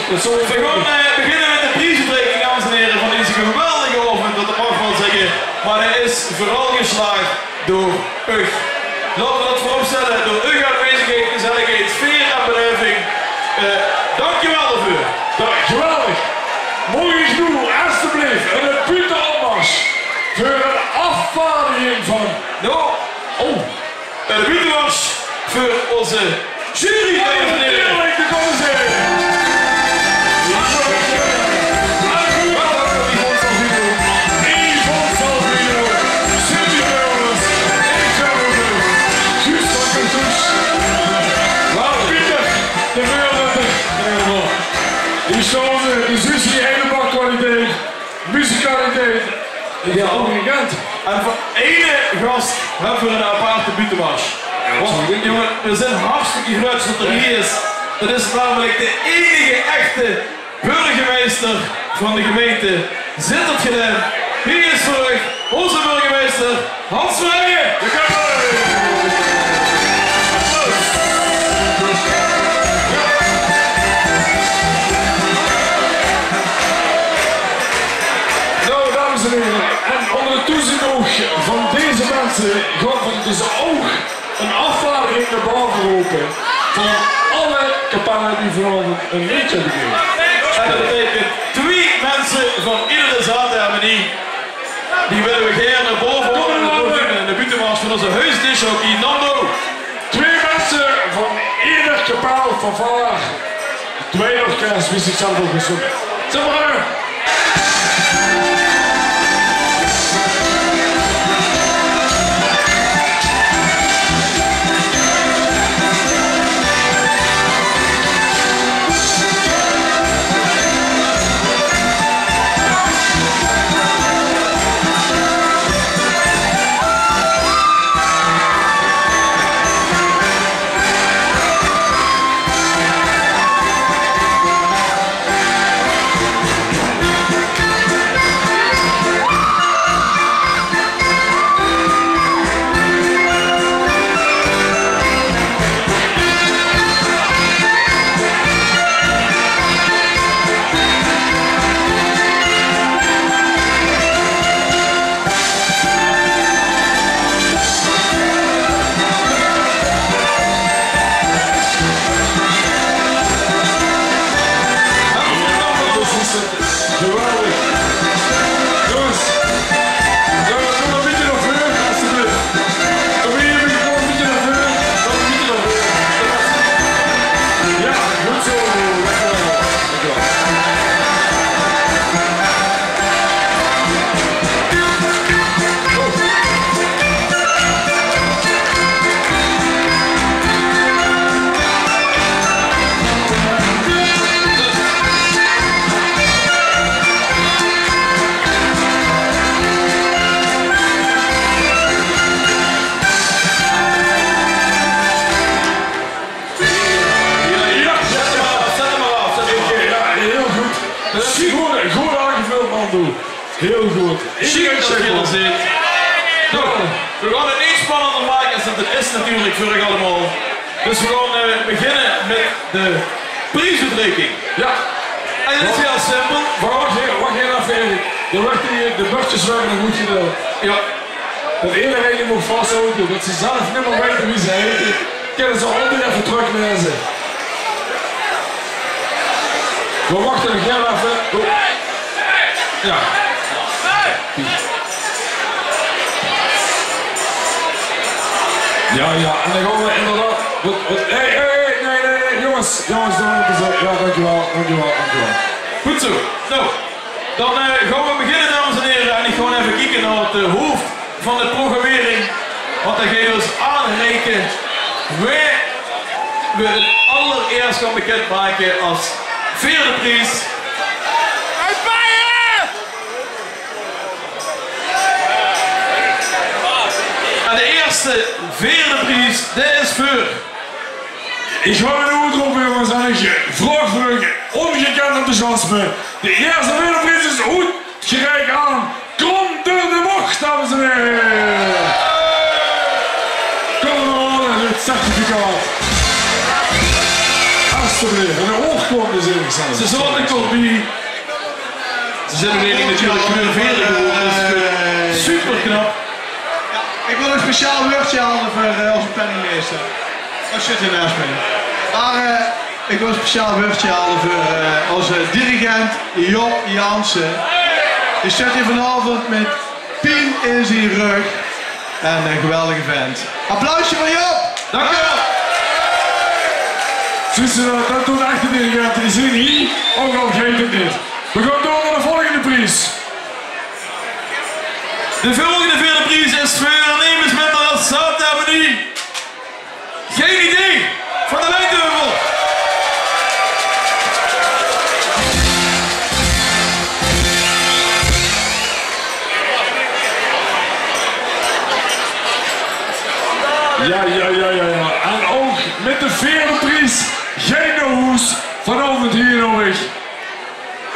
We gaan beginnen met de prijsuitreiking, dames en heren, van deze geweldige oven, dat mag ik wel zeggen. Maar hij is vooral geslaagd door u. Laten we dat vooropstellen, door uw aanwezigheid, gezelligheid, sfeer en beleving. Dankjewel daarvoor. Geweldig. Mooi genoeg, alsjeblieft. En een putte opmars voor een afvaardiging van... Nou, de putte was voor onze jury, dames en heren. Heerlijk te komen zijn. Die zus die hele bakkwaliteit, muzikaliteit, ja, ongekend. En voor ene gast hebben we een aparte butenmars. Want jongen, we zijn hartstikke groot dat er hier is. Dat is namelijk de enige echte burgemeester van de gemeente Zittertgeden. Hier is voor u onze burgemeester Hans Verheijen. En onder het toezicht van deze mensen gaat er dus ook een afvaardiging naar boven lopen van alle kapellen die vanavond een liedje hebben gegeven. En dat betekent 2 mensen van iedere zaal hebben die willen we gerne naar boven horen in de buitenmars van onze huisdishockey Nando. 2 mensen van ieder kapel van vandaag. 2 orkest, wist ik zelf ook gezongen. Zeg maar! Heel goed. We gaan het niet spannender maken als dat het is natuurlijk voor u allemaal. Dus we gaan beginnen met de prijsuitreiking. Ja. En het is heel simpel. Wacht heel even, Erik. De bordjes werden nog goed gedaan. Ja. Dat iedereen die moet vasthouden, dat ze zelf niet meer weten wie ze heten. Kunnen ze altijd even teruglezen. We wachten nog heel even. Ja. Ja, en dan gaan we inderdaad... Nee, jongens, doe het zo. Ja, dankjewel. Goed zo. Nou, dan gaan we beginnen, dames en heren. En ik ga even kijken naar het hoofd van de programmering. Want dan ga je ons aanreiken waar we het allereerst gaan bekendmaken als 4e prijs. En de eerste 4e prijs, dat is voor... Ik ga er nu op, jongens, en ik vraag voor u ongekend enthousiasme. De eerste 4e prijs is goed gelijk aan Kom door de Bocht, dames en heren. Kom maar, het certificaat. Alsjeblieft, en de oorkonde is. Suzanne Corby. Ze zijn nog natuurlijk generveerd geworden, dus super knap. Ja, ik wil een speciaal woordje halen voor onze penningmeester. Dat zit er naast mij. Maar ik wil een speciaal woordje halen voor onze dirigent Job Jansen. Die zit hier vanavond met pien in zijn rug. En een geweldige vent. Applausje voor Job! Dank u wel! Zuster, dat doen echte dirigenten, die zien hier, ook al vergeet het niet. We gaan door naar de volgende prijs. De volgende vierde prijs is voor Nemensminder als Zuid-Avenue. Geen idee van de Lijnheuvel. Ja. En ook met de vierde prijs, geen hoes, vanavond hier nog eens.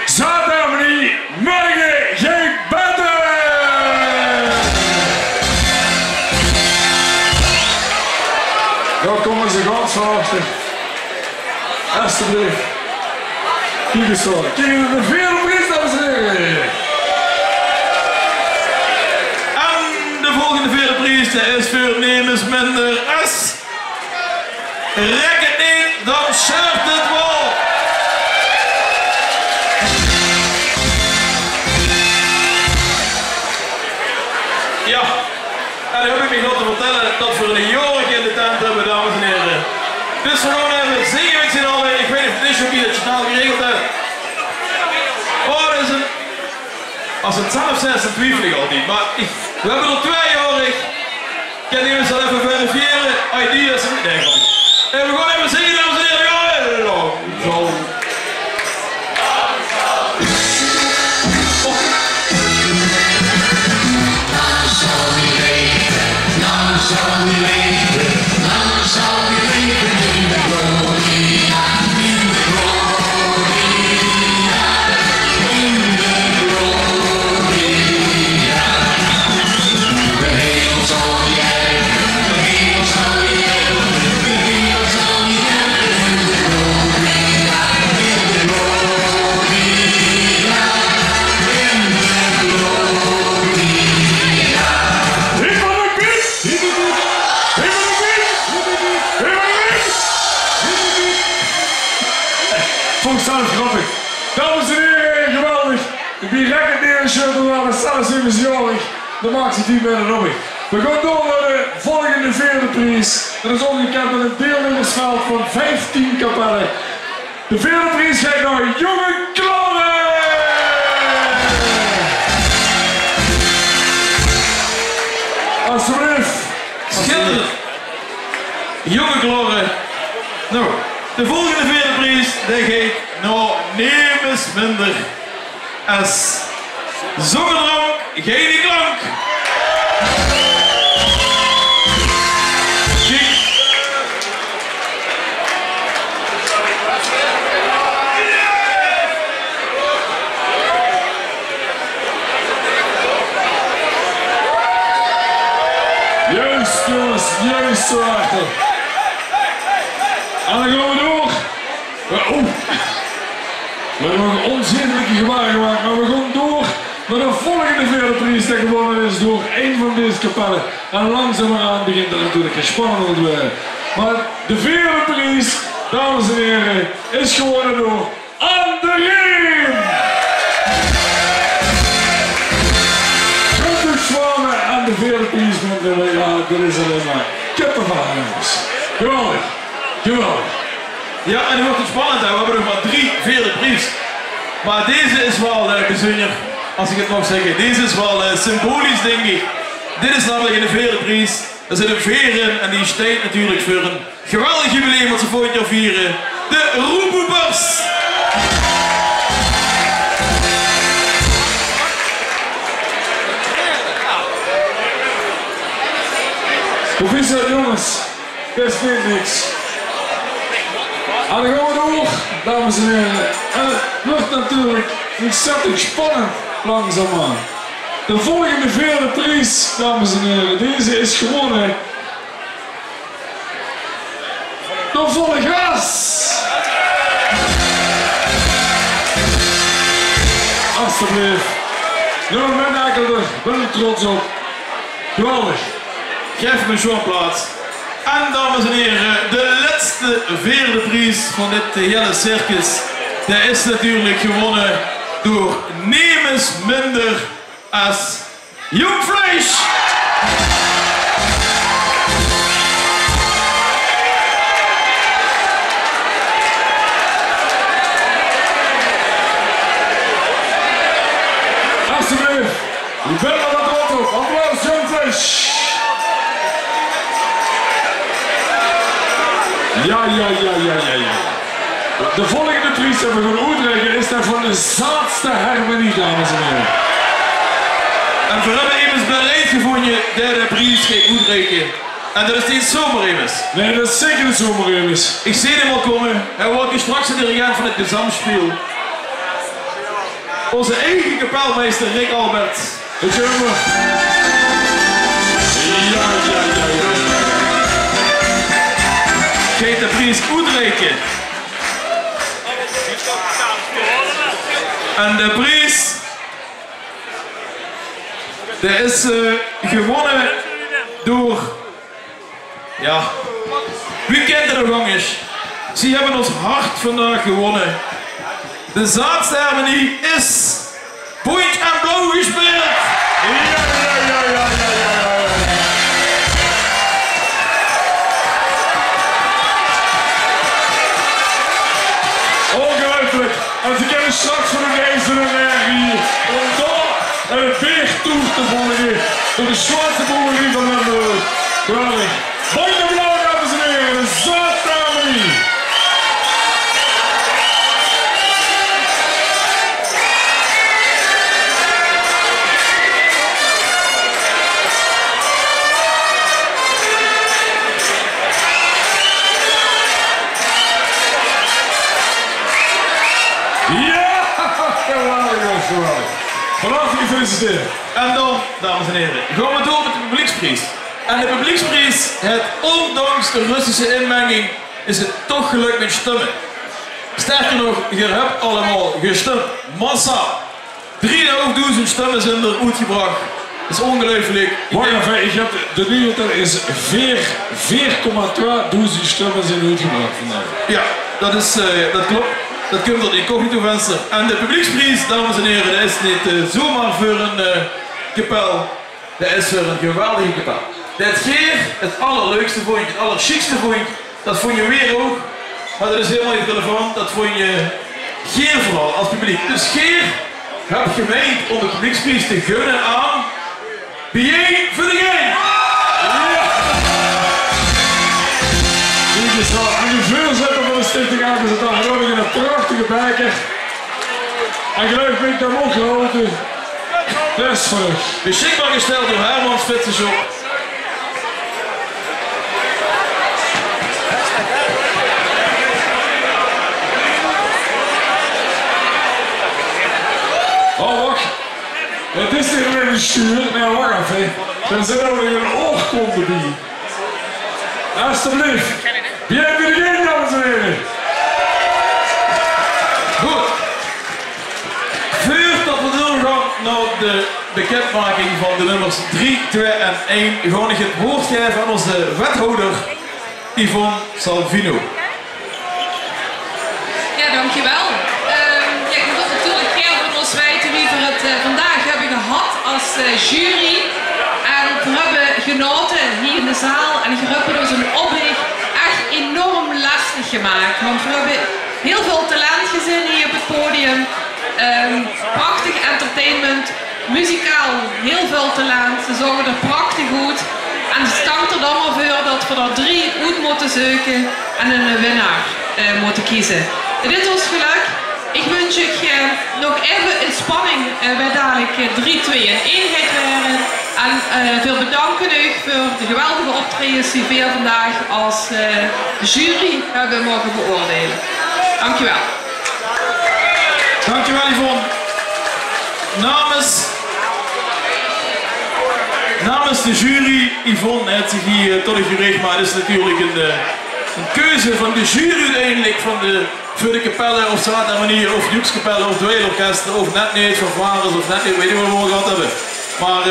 Zuid-Avenue, morgen geen beter! Daar komen ze gans van achter. Alsjeblieft. Kijk eens zo. Kijk eens de vierde prijs, dames en heren. En de volgende vierde prijs is voor Nemensminder S. Rek het niet, dan scherpt het wel. Ja, en nu heb ik me nog te vertellen dat we een jorig in de tent hebben, dames en heren. Dus we gaan even zingen met z'n allen. Ik weet niet of het is ook niet dat je snel geregeld hebt. Oh, dat is een... Als het zelf is, dan twijfel ik al niet. Maar we hebben er twee, hoor ik. Ik kan even zelf even verifiëren. Ideas. Nee, grapje. En we gaan even zingen, dames en heren. Zo. Grappig. Dames en heren, geweldig. Wie recht neer een shirt aan de zelfs even jorig. Dan maakt ze die bijna robbig. We gaan door naar de volgende vierde prijs. Dat is ongekend met een deelnemersveld van 15 kapellen. De vierde prijs gaat naar Jonge Kloren. Alsjeblieft. Schitterend. Jonge Kloren. Nou, de volgende vierde prijs, die geeft naar Nemensminder S. Zongerdrank, geen klank. Juist jongens, juist zo achter. En dan gaan we door. We hebben nog een onzindelijke gebaar gemaakt, maar we gaan door naar de volgende vierde prijs die gewonnen is door één van deze kapellen. En langzamerhand begint dat natuurlijk spannend te worden. Maar de vierde prijs, dames en heren, is gewonnen door Andereen! Zwanen en de vierde prijs met ja, dat is alleen maar kippenvel, jongens. Geweldig, geweldig. Ja, en nu wordt het spannend, hè. We hebben nog maar 3 vierde prijs. Maar deze is wel bijzonder, als ik het mag zeggen. Deze is wel symbolisch, denk ik. Dit is namelijk in de vierde prijs. Er zit een veer in en die staat natuurlijk voor een geweldig jubileum wat ze volgend jaar vieren. De Roepoepers! Proficiat jongens, best vindt niks. En dan gaan we door, dames en heren. En het wordt natuurlijk ontzettend spannend, langzaamaan. De volgende vierde prijs, dames en heren, deze is gewonnen door volle gas. alstublieft. Nu met Ekelder, ben ik trots op. Geweldig. Geef me zo'n plaats. En dames en heren, de laatste vierde prijs van dit hele circus, dat is natuurlijk gewonnen door niemand minder als Jong Vlees. Alsjeblieft, ik ben er wat trots op. Applaus, Jong Vlees. Ja. De volgende prijs hebben we gaan uitrekenen is dat van de zaadste harmonie, dames en heren. En we hebben immers bereid gevonden derde prijs gaat uitrekenen. En dat is niet zomaar immers. Nee, dat is zeker niet zomaar immers. Ik zie hem al komen. Hij wordt hier straks de dirigent van het gezangspel. Onze eigen kapelmeester Rick Albert. Het jongen. Ja. Geet de prijs uitrekenen. En de prijs, dat is gewonnen door, ja, wie kent er nog is? Ze hebben ons hart vandaag gewonnen. De zaadste harmonie is Point en Blauw gespeeld. Ja. Ongelooflijk. En ze kennen straks van de ijzer energie om daar een veeg toe te volgen door de zwarte boemerie van Limburg. Geweldig. Point en Blauw, dames en heren, de zaadste harmonie. Van harte gefeliciteerd. En dan, dames en heren, gaan we door met de publieksprijs. En de publieksprijs, het ondanks de Russische inmenging, is het toch gelukt met stemmen. Sterker nog, je hebt allemaal gestemd. Massa. 3.500 stemmen zijn er uitgebracht. Dat is ongelooflijk. Wacht even, ik heb de nieuwe tel is 4,2 stemmen zijn uitgebracht vandaag. Ja, dat klopt. Dat komt door het incognito venster. En de publieksprijs, dames en heren, dat is niet zomaar voor een kapel. Dat is voor een geweldige kapel. Dat Geer het allerleukste vond, het allerchicste vond, dat vond je weer ook. Maar dat is helemaal niet relevant, dat vond je Geer vooral als publiek. Dus Geer heb gemeend om de publieksprijs te gunnen aan Bijeen voor de Geen. Dit is wel aan de voorzitter van de Stichting ABZ Groningen een prachtige beker. En gelukkig ben ik daar ook gehouden. Desvondig. Beschikbaar gesteld door Herman Spitsenshop. Oh, wacht. Het is niet alleen een stuur. Nee, wacht even. Er zit ook weer een oorkonde bij. Alsjeblieft. Bien voor de Geen, dames en heren. Goed. Voordat we doorgaan naar de bekendmaking van de nummers 3, 2 en 1, ga ik het woord geven aan onze wethouder Yvonne Salvino. Ja, dankjewel. Ik moet natuurlijk heel van ons weten wie we het vandaag hebben gehad als jury. En we hebben genoten hier in de zaal en we hebben dus een opdracht echt enorm lastig gemaakt. Want we hebben heel veel talent gezien hier op het podium. Prachtig entertainment, muzikaal heel veel talent. Ze zongen er prachtig goed. En het stankt er dan maar voor dat we er 3 uit moeten zoeken en een winnaar moeten kiezen. Dit was geluk. Ik wens je nog even in spanning bij dadelijk 3, 2 en 1 gaat werden. En veel bedanken u voor de geweldige optredens die we vandaag als jury hebben mogen beoordelen. Dankjewel. Dankjewel Yvonne. Namens de jury, Yvonne heeft zich hier tot u gericht, maar het is natuurlijk een keuze van de jury uiteindelijk van de voor de kapellen of straatharmonie of joekskapellen of dweilorkesten of net niet van vaders of net niet, weet je wat we gehad hebben. Maar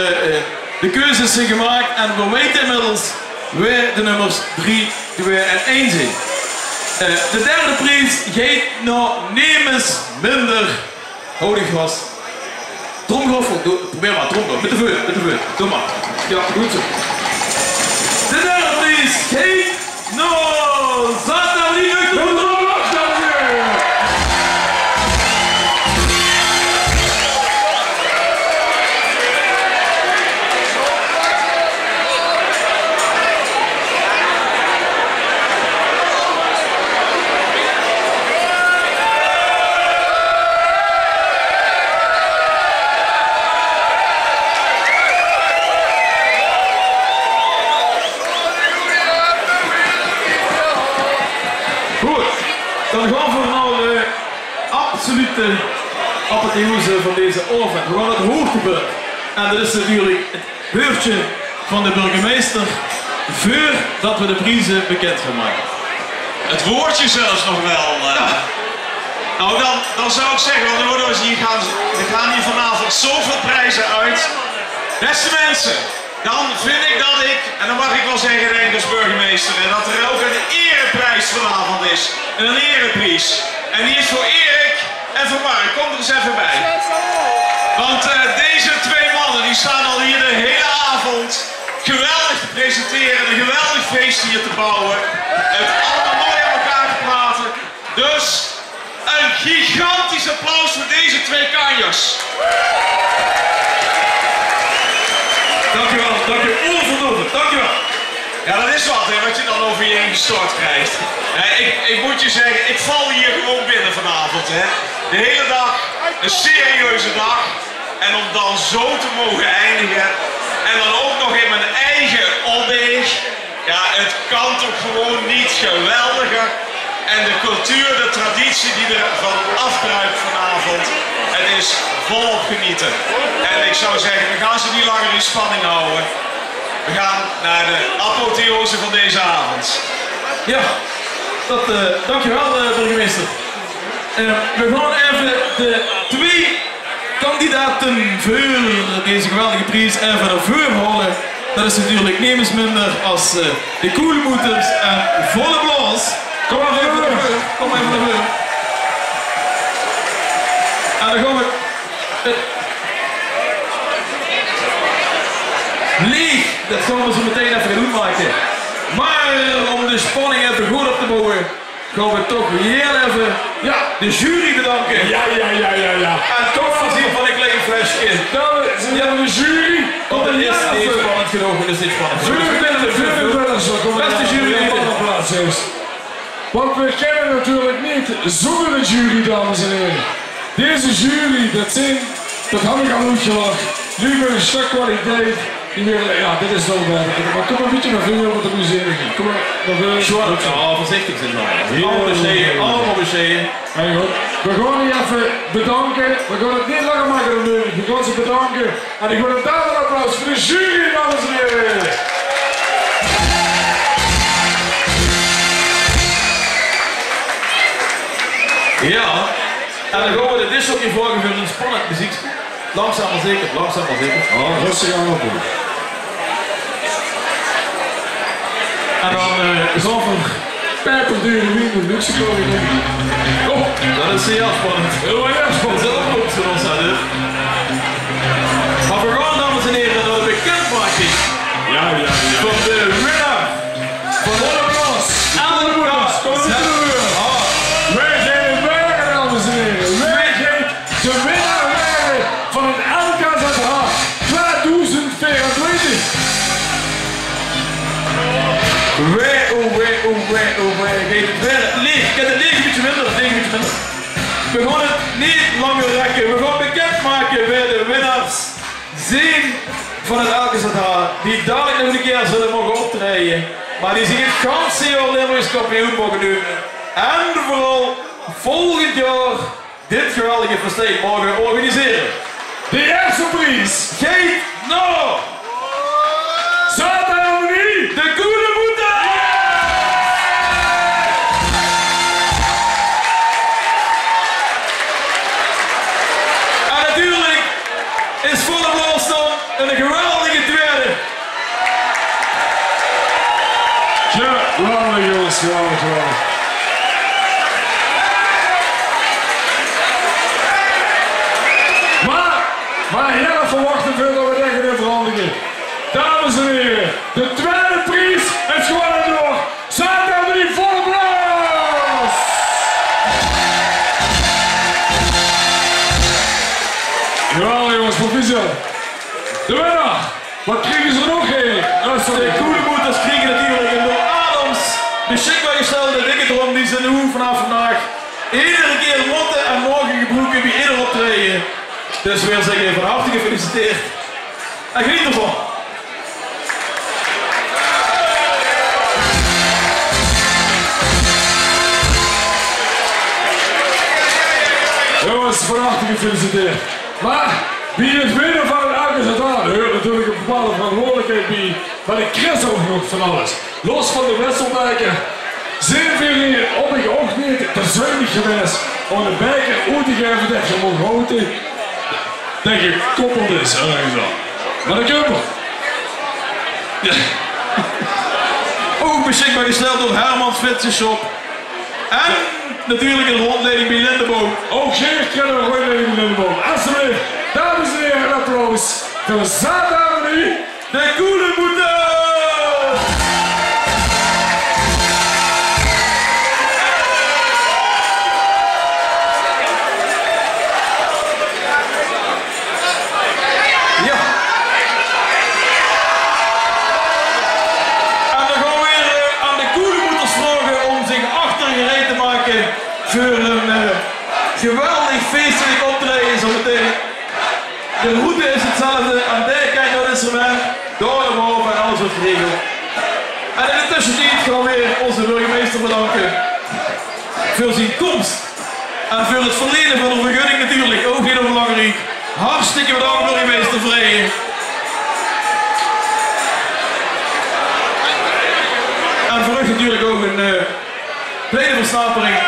de keuzes zijn gemaakt en we weten inmiddels weer de nummers 3, 2 en 1 zijn. De derde prijs gaat naar Nemens minder. Houd ik vast. Tromgeroffel, probeer maar, tromgeroffel, met de veur, doe maar. Ja, goed zo. De derde prijs gaat naar Zatharmonie Nuchter. Dan gaan we naar de absolute apotheose van deze avond. We gaan het hoogtepunt. En dat is natuurlijk het beurtje van de burgemeester voordat we de prijzen bekend gaan maken. Het woordje zelfs nog wel. Nou, dan zou ik zeggen, want er gaan hier vanavond zoveel prijzen uit. Beste mensen, dan vind ik dat en dan mag ik wel zeggen, denk als burgemeester, dat er ook een ereprijs vanavond is. Een ereprijs. En die is voor Erik en voor Mark. Kom er eens even bij. Want deze twee mannen die staan al hier de hele avond geweldig te presenteren, een geweldig feest hier te bouwen. Het allemaal mooi aan elkaar te praten. Dus een gigantisch applaus voor deze twee kanjers. Dankjewel, onvoldoende, dankjewel. Ja, dat is wat, hè, wat je dan over je heen gestort krijgt. Ik moet je zeggen, ik val hier gewoon binnen vanavond. Hè. De hele dag, een serieuze dag. En om dan zo te mogen eindigen. En dan ook nog in mijn eigen opweeg. Ja, het kan toch gewoon niet geweldiger. En de cultuur, de traditie die er van afdruipt vanavond. Het is volop genieten. En ik zou zeggen, we gaan ze niet langer in spanning houden. We gaan naar de apotheose van deze avond. Ja, dankjewel burgemeester. We gaan even de twee kandidaten voor deze geweldige prijs even naar voren halen. Dat is natuurlijk niemand minder als de Koelmoeters en Volle Blaas. Kom maar even naar voren. Kom even naar voren. En dan gaan we leeg, dat gaan we zo meteen even goed maken. Maar om de spanning even goed op te bouwen, gaan we toch heel even de jury bedanken. Ja. En toch voorzien van een klein flesje. Ja, de jury. Want het is niet spannend genoeg, het is niet spannend genoeg. Beste jury. Want we kennen natuurlijk niet zonder de jury, dames en heren. Deze jury, dat had ik al uitgelachen. Nu met een stuk kwaliteit. Ja, dit is wel bij. Maar kom een beetje naar voren, want de museum niet. Kom maar naar voren. Ja, voorzichtig zijn we. Allemaal bescheiden. We gaan hier even bedanken. We gaan het niet langer maken dan nodig. We gaan ze bedanken. En ik wil een duidelijk applaus voor de jury, dames en heren. Ja, en dan gaan we de dishockey volgen voor een spannend muziek. Langzaam maar zeker, langzaam maar zeker. Oh, rustig aan op. En dan gaan we pijperdure wien in Mexico. Oh, dat is heel spannend. Heel erg spannend. Dat is ook goed voor ons uit. Maar we gaan, dames en heren, naar de bekendmaking van de winnaar van de Blaas. En de Blaas. Wij zijn de winnaar, dames en heren. Wij zijn de winnaar van het LKZH 2024. Ik heb het leeg een beetje minder. We gaan het niet langer rekken. We gaan bekendmaken bij de winnaars zijn van het LKZH. Die dadelijk nog een keer zullen mogen optreden. Maar die zich het ganse jaar Limburgs kampioen mogen doen. En vooral volgend jaar dit geweldige festijn mogen organiseren. De eerste prijs Geef naar Zatharmonie, de Koelmoeters! En een geweldige tweede. Geweldig jongens, geweldig. Maar heel verwachten veel dat we tegen de veranderingen. Dames en heren, de tweede prijs is gewonnen door Zuid-Emily Volblas! Geweldig jongens, proficiat. De winnaar, wat krijgen ze nog heen? De koelenmoeders kriegen natuurlijk door Adams beschikbaar gestelde dikkerdrom die ze in de hoek vanaf vandaag iedere keer motten en morgen gebroeken bij ieder optreden. Dus weer zeggen van harte gefeliciteerd en geniet ervan. Jongens, van harte gefeliciteerd. Maar wie het winnen van een aangezetaan hoort natuurlijk een bepaalde verantwoordelijkheid bij. Maar ik krijg ook nog van alles. Los van de wisselbijker zijn we hier op een ochtend te zuinig geweest om de bijker uit te geven dat je mag houden. Denk ik, koppeld is, maar de kuppel. Ja. Ook beschikbaar gesteld door Herman Fietsenshop. En natuurlijk een rondleiding bij Lindeboom. Ook geen kennen we rondleiding bij Lindeboom. Alsjeblieft, dames en heren, een applaus voor Zuid-Emily, de koelenmoeder! Voor een geweldig feestelijk optreden zometeen. De route is hetzelfde, aan de kant het instrument, door naar boven en alles wordt geregeld. En in de tussentijd gaan we weer onze burgemeester bedanken voor zijn komst. En voor het verleden van de vergunning natuurlijk, ook heel belangrijk. Hartstikke bedankt burgemeester Vrijen. En voor u natuurlijk ook een tweede versnapering.